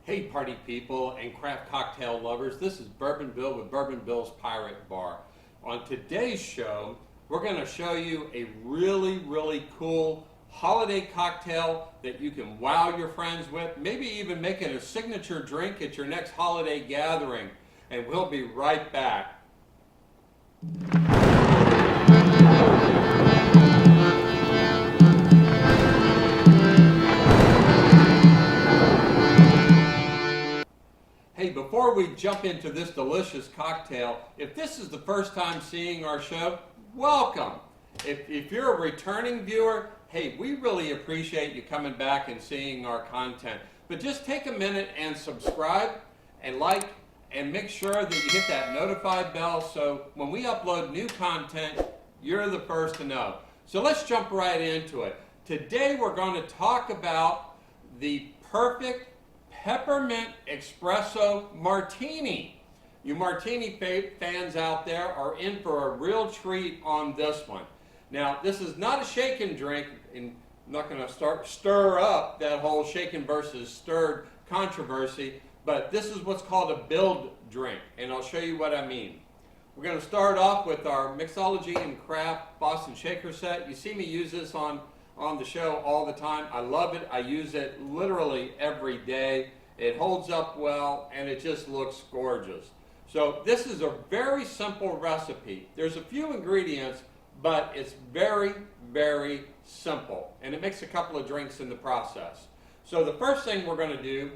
Hey party people and craft cocktail lovers, this is Bourbon Bill with Bourbon Bill's Pirate Bar. On today's show, we're going to show you a really cool holiday cocktail that you can wow your friends with, maybe even make it a signature drink at your next holiday gathering. And we'll be right back. Hey, before we jump into this delicious cocktail, if this is the first time seeing our show, welcome. If you're a returning viewer, hey, we really appreciate you coming back and seeing our content. But just take a minute and subscribe and like and make sure that you hit that notified bell so when we upload new content, you're the first to know. So let's jump right into it. Today we're going to talk about the perfect Peppermint Espresso Martini. You martini fans out there are in for a real treat on this one. Now, this is not a shaken drink, and I'm not going to stir up that whole shaken versus stirred controversy, but this is what's called a build drink, and I'll show you what I mean. We're going to start off with our Mixology and Craft Boston Shaker set. You see me use this on the show all the time. I love it. I use it literally every day. It holds up well and it just looks gorgeous. So this is a very simple recipe. There's a few ingredients, but it's very simple, and it makes a couple of drinks in the process. So the first thing we're going to do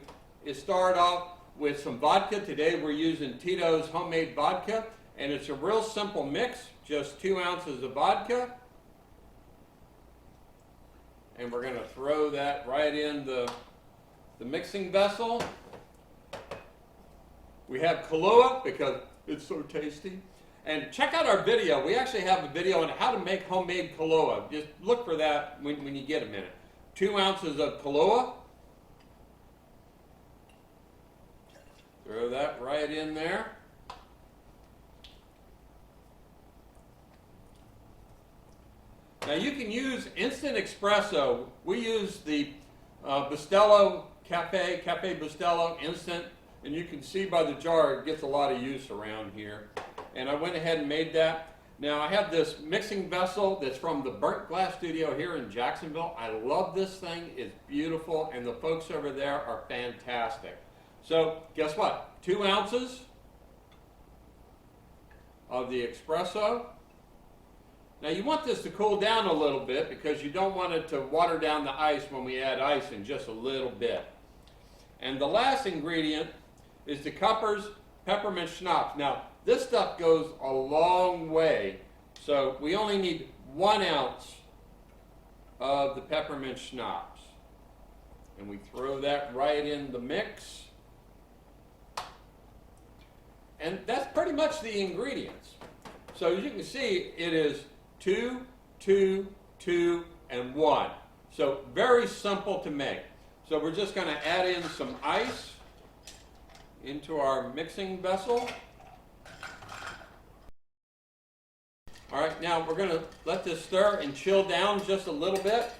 is start off with some vodka. Today we're using Tito's homemade vodka, and it's a real simple mix, just 2 ounces of vodka. And we're going to throw that right in the mixing vessel. We have Kahlua because it's so tasty. And check out our video. We actually have a video on how to make homemade Kahlua. Just look for that when you get a minute. 2 ounces of Kahlua. Throw that right in there. Now you can use instant espresso. We use the Bustelo Cafe Bustelo Instant, and you can see by the jar it gets a lot of use around here. And I went ahead and made that. Now I have this mixing vessel that's from the Burnt Glass Studio here in Jacksonville. I love this thing. It's beautiful, and the folks over there are fantastic. So guess what? 2 ounces of the espresso. Now you want this to cool down a little bit because you don't want it to water down the ice when we add ice in just a little bit. And the last ingredient is the Cupper's Peppermint Schnapps. Now this stuff goes a long way, so we only need 1 ounce of the Peppermint Schnapps. And we throw that right in the mix. And that's pretty much the ingredients. So as you can see, it is 2, 2, 2, and 1. So very simple to make. So we're just going to add in some ice into our mixing vessel. All right, now we're going to let this stir and chill down just a little bit.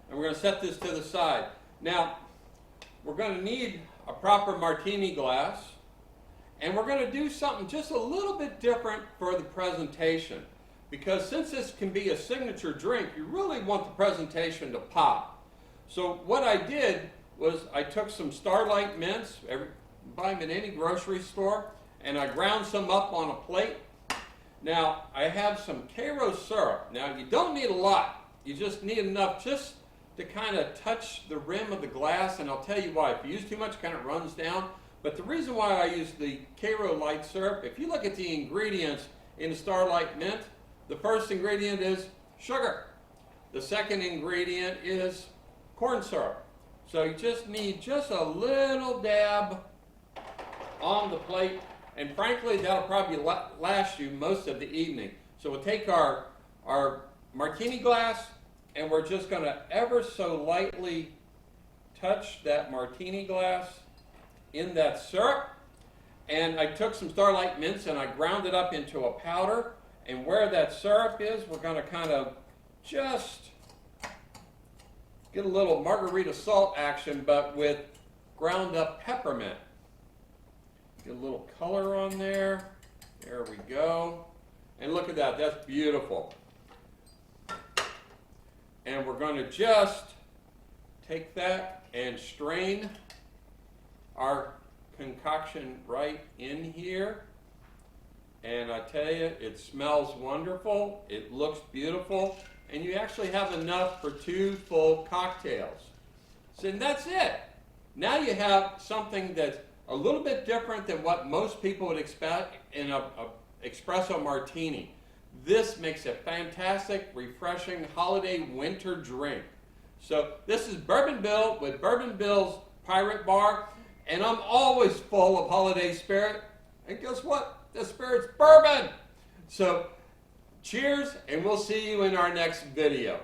And we're going to set this to the side. Now, we're going to need a proper martini glass. And we're going to do something just a little bit different for the presentation. Because since this can be a signature drink, you really want the presentation to pop. So what I did was I took some Starlight Mints, buy them in any grocery store, and I ground some up on a plate. Now I have some Kayro Syrup. Now you don't need a lot. You just need enough just to kind of touch the rim of the glass, and I'll tell you why. If you use too much, it kind of runs down. But the reason why I use the Kayro Light Syrup, if you look at the ingredients in the Starlight Mint, the first ingredient is sugar. The second ingredient is corn syrup. So you just need just a little dab on the plate, and frankly, that'll probably last you most of the evening. So we'll take our martini glass, and we're just going to ever so lightly touch that martini glass in that syrup. And I took some Starlight Mints and I ground it up into a powder, and where that syrup is, we're going to kind of just get a little margarita salt action, but with ground up peppermint. Get a little color on there. There we go. And look at that, that's beautiful. And we're going to just take that and strain our concoction right in here. And I tell you, it smells wonderful, it looks beautiful, and you actually have enough for 2 full cocktails. So that's it. Now you have something that's a little bit different than what most people would expect in a espresso martini. This makes a fantastic, refreshing holiday winter drink. So this is Bourbon Bill with Bourbon Bill's Pirate Bar, and I'm always full of holiday spirit. And guess what? The spirit's bourbon. So cheers, and we'll see you in our next video.